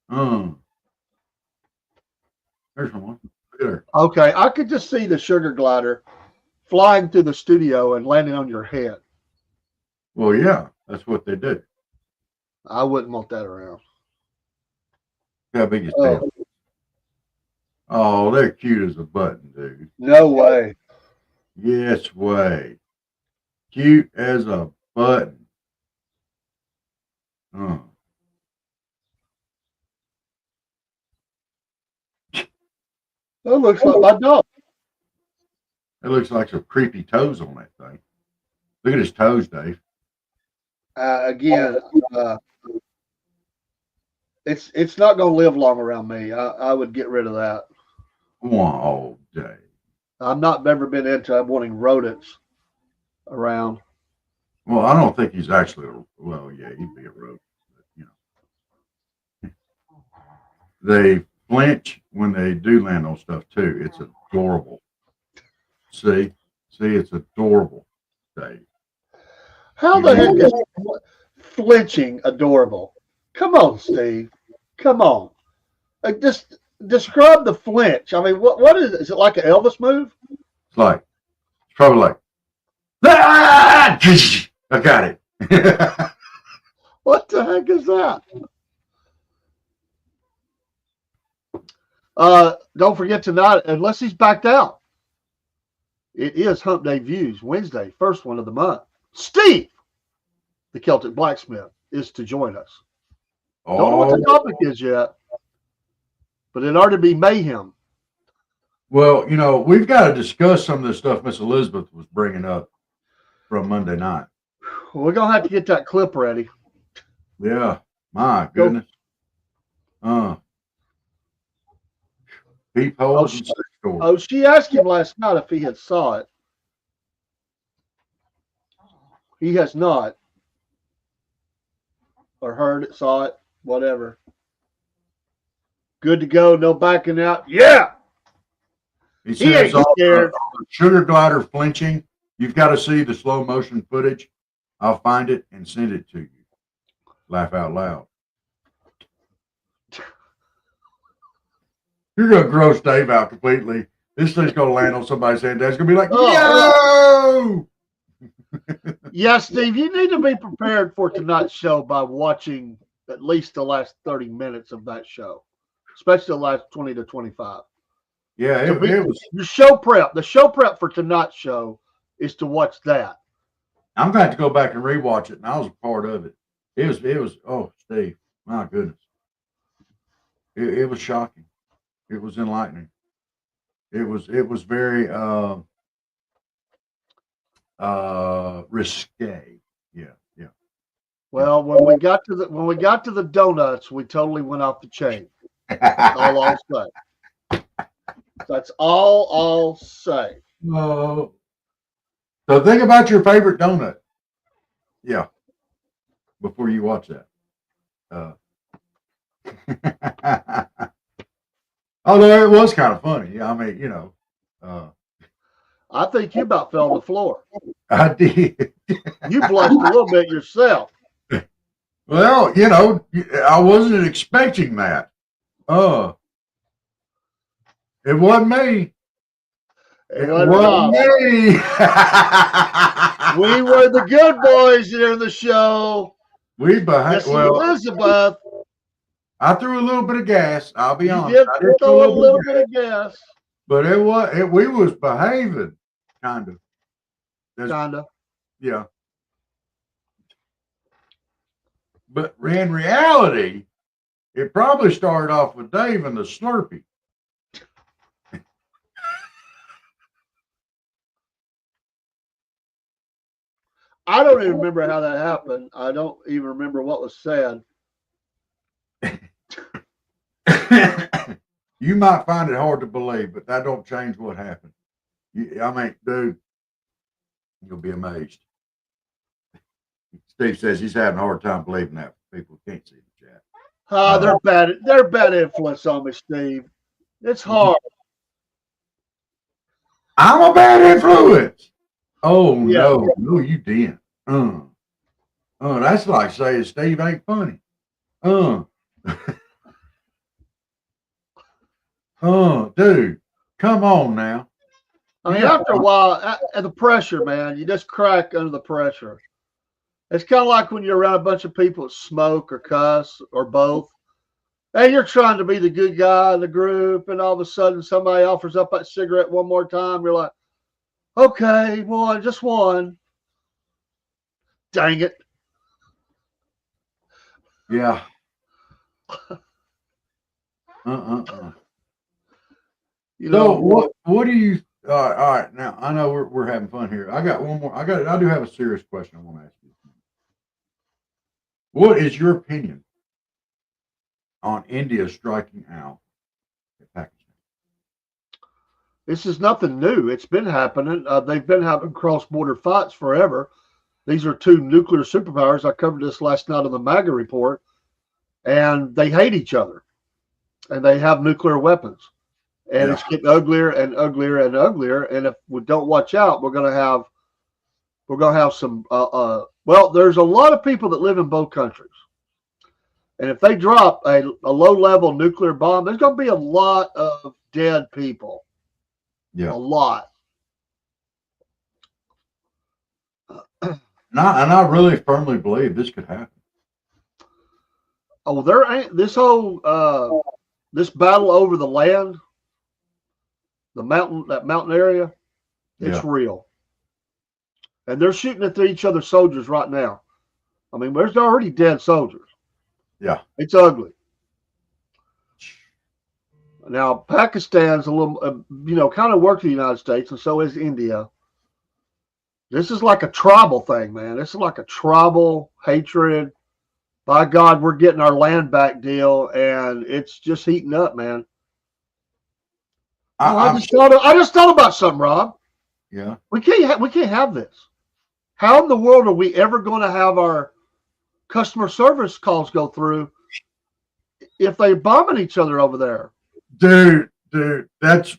There's one. Look at her. Okay, I could just see the sugar glider flying through the studio and landing on your head. Well, yeah, that's what they do. I wouldn't want that around. How big is tail? Oh, they're cute as a button, dude. No way. Yes, way. Cute as a button. That looks like my dog. It looks like some creepy toes on that thing. Look at his toes, Dave. Again, it's not going to live long around me. I would get rid of that. All day. I've not ever been into wanting rodents around. Well, I don't think he's actually. Well, yeah, he'd be a rodent. But, you know, they flinch when they do land on stuff too. It's adorable. See, it's adorable, Dave. How the heck is flinching adorable? Come on, Steve. Come on. Like, just describe the flinch. I mean, what is it? Is it like an Elvis move? It's probably like, ah! I got it. What the heck is that? Don't forget tonight, unless he's backed out, it is Hump Day Views, Wednesday, first one of the month. Steve, the Celtic Blacksmith, is to join us. Don't know what the topic is yet, but it ought to be mayhem. Well, you know, we've got to discuss some of the stuff Miss Elizabeth was bringing up from Monday night. We're going to have to get that clip ready. Yeah, my goodness. Peepholes and sex stories. Oh, she asked him last night if he had saw it. He has not. Or heard it, saw it, whatever. Good to go, no backing out. Yeah. He says ain't scared. Sugar glider flinching. You've got to see the slow motion footage. I'll find it and send it to you. Laugh out loud. You're going to gross Dave out completely. This thing's going to land on somebody's head. That's going to be like, no! Yeah, Steve, you need to be prepared for tonight's show by watching at least the last 30 minutes of that show, especially the last 20 to 25. Yeah, it was. The show prep. The show prep for tonight's show is to watch that. I'm going to have to go back and rewatch it, and I was a part of it. It was. Oh, Steve, my goodness, it was shocking. It was enlightening. It was very risque. Yeah. Well, when we got to the donuts, we totally went off the chain. That's all I'll say. That's all I'll say. Oh. So think about your favorite donut. Yeah. Before you watch that. Although it was kind of funny. I mean, I think you about fell on the floor. I did. You blushed a little bit yourself. Well, I wasn't expecting that. It wasn't me. It wasn't me. We were the good boys here in the show. We behaved. Well, Elizabeth. I threw a little bit of gas. I'll be honest. I did throw a little bit of gas. But we was behaving, kind of. Kind of. Yeah. But in reality, it probably started off with Dave and the Slurpee. I don't even remember how that happened. I don't even remember what was said. You might find it hard to believe, but that don't change what happened. I mean, dude, you'll be amazed. Steve says he's having a hard time believing that. People can't see the chat. They're bad. They're bad influence on me, Steve. It's hard. I'm a bad influence. Oh yeah. No, you didn't. That's like saying Steve ain't funny. Dude, come on now. I mean, after a while, the pressure, man, you just crack under the pressure. It's kind of like when you're around a bunch of people that smoke or cuss or both. And you're trying to be the good guy in the group, and all of a sudden somebody offers up that cigarette one more time. You're like, okay, just one. Dang it. Yeah. What do you all right, now I know we're having fun here. I got one more. I do have a serious question I want to ask you. What is your opinion on India striking out at Pakistan? This is nothing new. It's been happening. They've been having cross-border fights forever. These are two nuclear superpowers. I covered this last night on the MAGA report, and they hate each other, and they have nuclear weapons, and it's getting uglier and uglier and uglier. And if we don't watch out, we're gonna have some. Well, there's a lot of people that live in both countries, and if they drop a low-level nuclear bomb, there's gonna be a lot of dead people. Yeah, a lot. And I really firmly believe this could happen. Oh, there ain't this whole this battle over the land, that mountain area. It's real, and they're shooting at each other's soldiers right now. I mean, there's already dead soldiers. Yeah, it's ugly. Now, Pakistan's a little, kind of work for the United States, and so is India. This is like a tribal thing, man. This is like a tribal hatred. By God, we're getting our land back deal, and it's just heating up, man. I just thought about something, Rob. Yeah, we can't have this. How in the world are we ever going to have our customer service calls go through if they're bombing each other over there? Dude, that's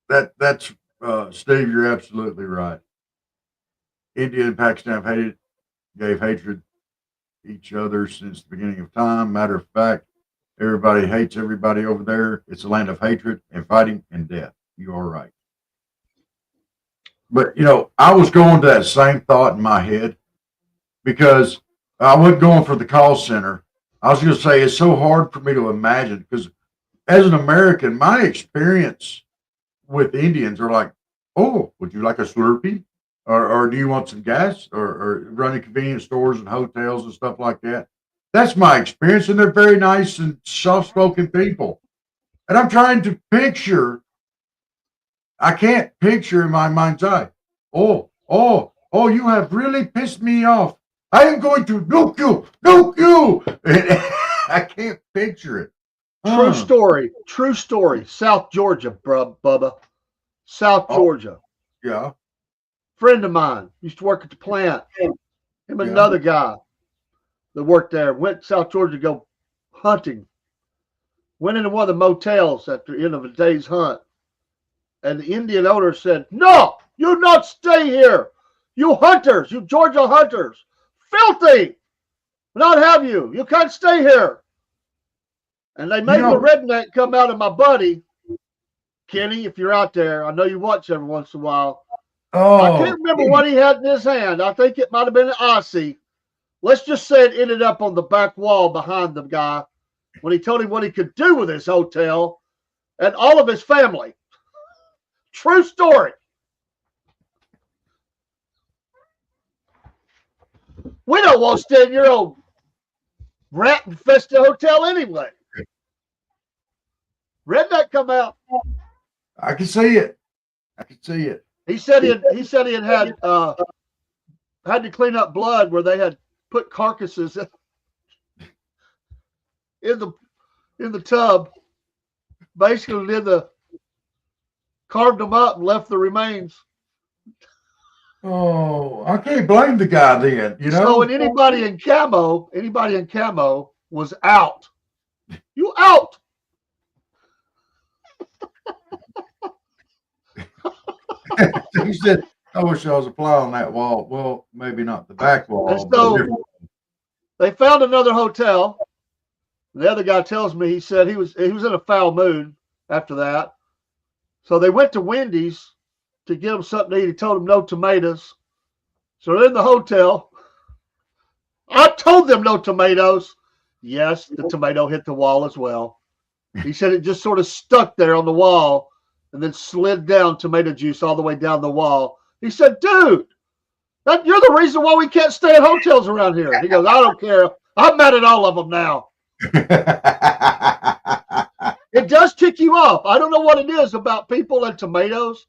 Steve, you're absolutely right. India and Pakistan gave hatred each other since the beginning of time. Matter of fact, everybody hates everybody over there. It's a land of hatred and fighting and death. You are right. But I was going to that same thought in my head because I wasn't going for the call center. I was going to say it's so hard for me to imagine because as an American, my experience with Indians are like, oh, would you like a Slurpee? Or do you want some gas? Or running convenience stores and hotels and stuff like that. That's my experience. And they're very nice and soft-spoken people. And I'm trying to picture, I can't picture in my mind's eye, oh, you have really pissed me off. I am going to nuke you. And I can't picture it. True story. True story. South Georgia, Bubba. South Georgia. Yeah. Friend of mine used to work at the plant. Him and another guy that worked there went to South Georgia to go hunting. Went into one of the motels at the end of a day's hunt. And the Indian owner said, "No, you not stay here. You hunters, you Georgia hunters. Filthy. Not have you. You can't stay here." And they made the redneck come out of my buddy. Kenny, if you're out there, I know you watch every once in a while. I can't remember what he had in his hand. I think it might have been an Aussie. Let's just say it ended up on the back wall behind the guy when he told him what he could do with his hotel and all of his family. True story. We don't want to stay in your old rat-infested hotel anyway. Redneck come out. I can see it. I can see it. He said he had to clean up blood where they had put carcasses in the tub. Basically, carved them up and left the remains. Oh, I can't blame the guy then, you know. So, and anybody in camo was out. You out. He said, "I wish I was a fly on that wall." Well, maybe not the back wall. And so they found another hotel. The other guy tells me he said he was in a foul mood after that. So they went to Wendy's to get him something to eat. He told them no tomatoes. So they're in the hotel. I told them no tomatoes. Yes, the tomato hit the wall as well. He said it just sort of stuck there on the wall and then slid down tomato juice all the way down the wall. He said, "Dude, you're the reason why we can't stay at hotels around here." He goes, "I don't care. I'm mad at all of them now." It does tick you off. I don't know what it is about people and tomatoes.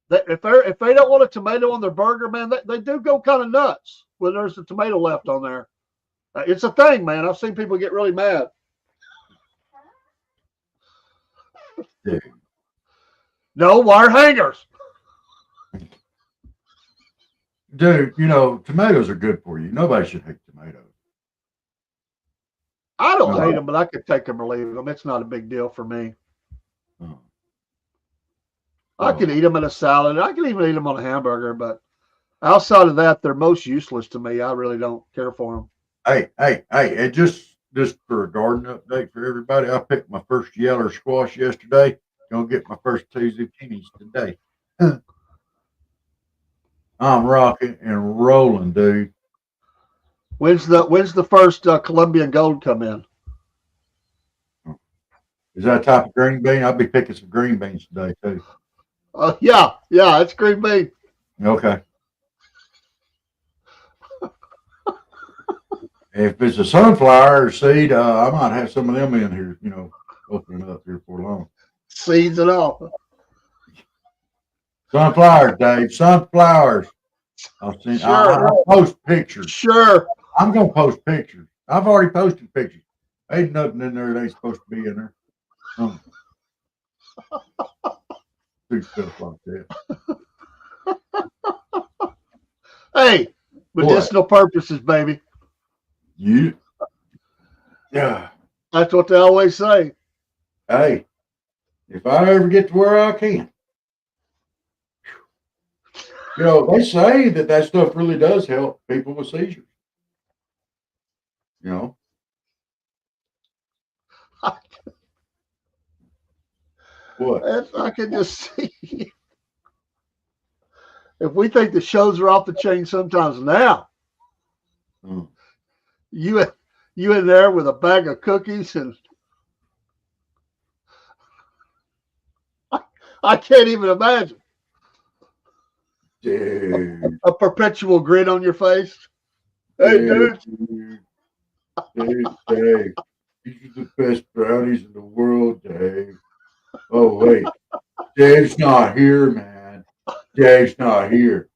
That if they don't want a tomato on their burger, man, they do go kind of nuts when there's a tomato left on there. It's a thing, man. I've seen people get really mad. Dude. No wire hangers. Dude, you know, tomatoes are good for you. Nobody should hate tomatoes. I don't hate them, but I could take them or leave them. It's not a big deal for me. I could eat them in a salad. I could even eat them on a hamburger, but outside of that, they're most useless to me. I really don't care for them. Hey, and just for a garden update for everybody, I picked my first yeller squash yesterday. Gonna get my first 2 zucchinis today. I'm rocking and rolling, dude. When's the first Colombian gold come in? Is that a type of green bean? I'll be picking some green beans today too. Yeah, it's green bean. Okay. If it's a sunflower seed, I might have some of them in here, you know, opening up here for long. Seeds and all. Sunflowers, Dave. Sunflowers. I'll post pictures. Sure. I'm going to post pictures. I've already posted pictures. Ain't nothing in there that ain't supposed to be in there. Do stuff like that. Hey, medicinal purposes, baby. Yeah. That's what they always say. Hey, if I ever get to where I can. You know, they say that stuff really does help people with seizures. You know? What? I can just see. If we think the shows are off the chain sometimes now, you in there with a bag of cookies and I can't even imagine. Dude. A perpetual grin on your face. Hey, dude. Dave, these are the best brownies in the world, Dave. Oh, wait. Dave's not here, man. Dave's not here.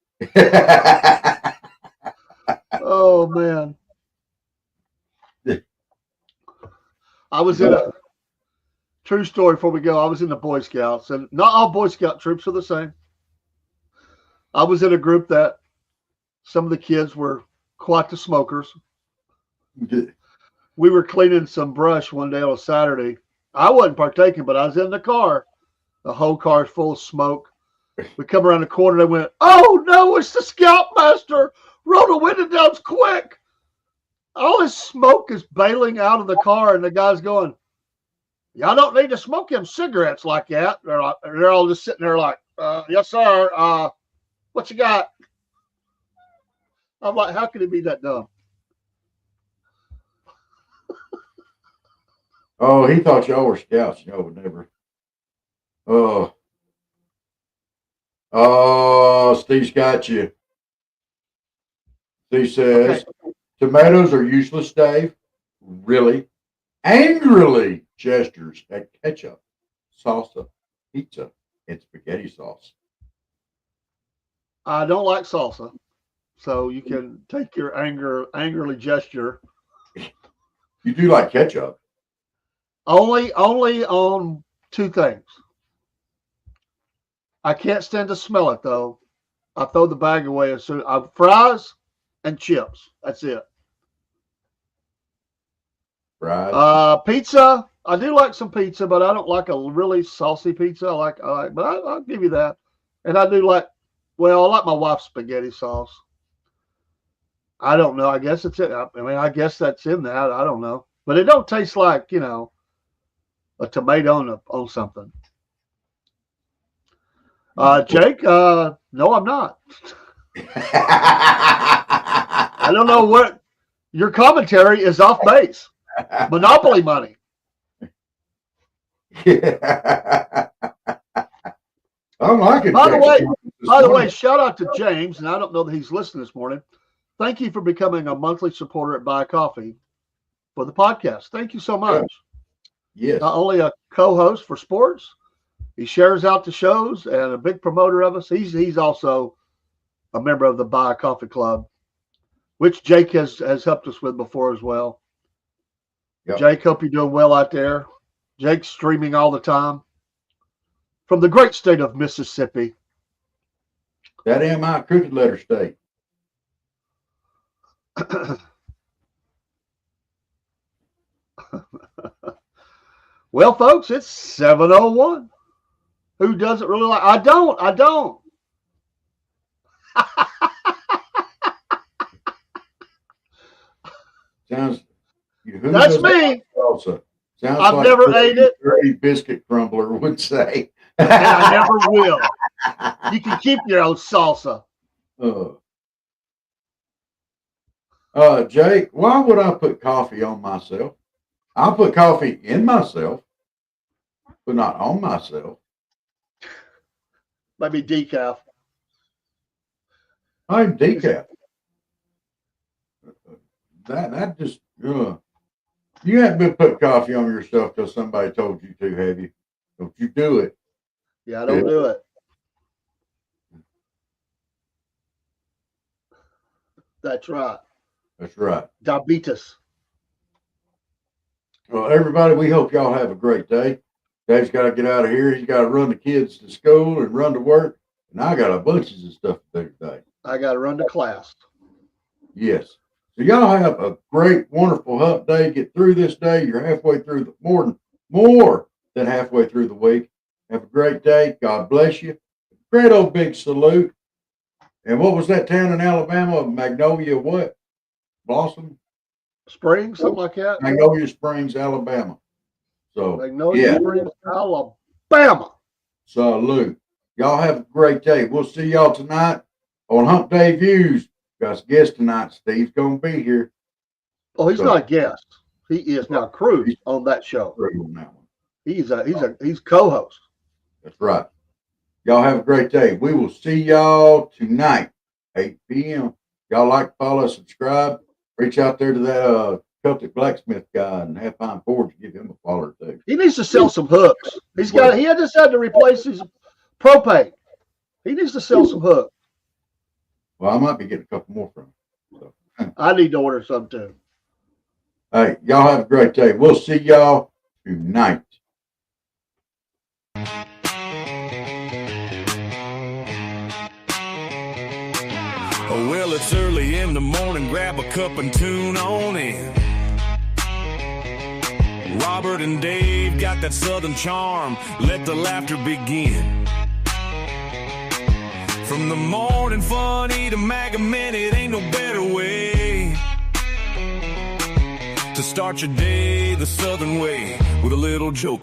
Oh, man. I was in True story before we go. I was in the Boy Scouts, and not all Boy Scout troops are the same. I was in a group that some of the kids were quite the smokers. We were cleaning some brush one day on a Saturday. I wasn't partaking, but I was in the car. The whole car is full of smoke. We come around the corner. They went, "Oh no, it's the Scoutmaster! Roll the window down quick!" All this smoke is bailing out of the car, and the guy's going, "Y'all don't need to smoke them cigarettes like that." They're all just sitting there like, "Yes, sir. What you got?" I'm like, how could it be that dumb? Oh, he thought y'all were scouts. Y'all would never. Oh, Steve's got you. Steve says, okay. Tomatoes are useless, Dave. Really? Angrily gestures at ketchup, salsa, pizza, and spaghetti sauce. I don't like salsa, so you can take your angrily gesture. You do like ketchup? Only on two things. I can't stand to smell it though. I throw the bag away as soon. Fries and chips. That's it. Fries. Pizza. I do like some pizza, but I don't like a really saucy pizza. But I'll give you that. And I do like. Well, I like my wife's spaghetti sauce. I don't know. I guess it's it. I mean, I guess that's in that. I don't know, but it don't taste like a tomato on something. Jake, no, I'm not. I don't know what your commentary is off base. Monopoly money. I'm liking. By the way, shout out to James, and I don't know that he's listening this morning. Thank you for becoming a monthly supporter at Buy Coffee for the podcast. Thank you so much. Yes. Not only a co-host for sports, he shares out the shows and a big promoter of us. He's also a member of the Buy Coffee Club, which Jake has helped us with before as well. Yep. Jake, hope you're doing well out there. Jake's streaming all the time from the great state of Mississippi. That M.I. crooked letter state. Well, folks, it's 7:01. Who doesn't really like? I don't. Sounds. That's me. Salsa? Sounds I've like never ate it. Dirty biscuit crumbler would say. And I never will. You can keep your own salsa. Jake, why would I put coffee on myself? I'll put coffee in myself, but not on myself. Maybe decaf. I'm decaf. That just you haven't been putting coffee on yourself because somebody told you to, have you? Don't you do it? Yeah, I don't do it. That's right. That's right. Diabetes. Well, everybody, we hope y'all have a great day. Dave's got to get out of here. He's got to run the kids to school and run to work. And I got a bunches of stuff to do today. I got to run to class. Yes. So y'all have a great, wonderful hump day. Get through this day. You're halfway through more than halfway through the week. Have a great day. God bless you. Great old big salute. And what was that town in Alabama? Magnolia what? Blossom? Springs, something like that. Magnolia Springs, Alabama. So Magnolia Springs, Alabama. Salute. Y'all have a great day. We'll see y'all tonight on Hump Day Views. Got a guest tonight. Steve's gonna be here. Oh, he's not a guest. He is now Cruz on that show. On that one. He's co-host. That's right. Y'all have a great day. We will see y'all tonight, 8 p.m. Y'all like, follow, subscribe. Reach out there to that Celtic blacksmith guy and have Pine Forge. Give him a follow too. He needs to sell some hooks. He just had to replace his propane. He needs to sell some hooks. Well, I might be getting a couple more from him. So. I need to order some too. Hey, y'all have a great day. We'll see y'all tonight. Oh, well, it's early in the morning, grab a cup and tune on in. Robert and Dave got that southern charm, let the laughter begin. From the morning funny to Maga Minute, ain't no better way to start your day the southern way, with a little joke.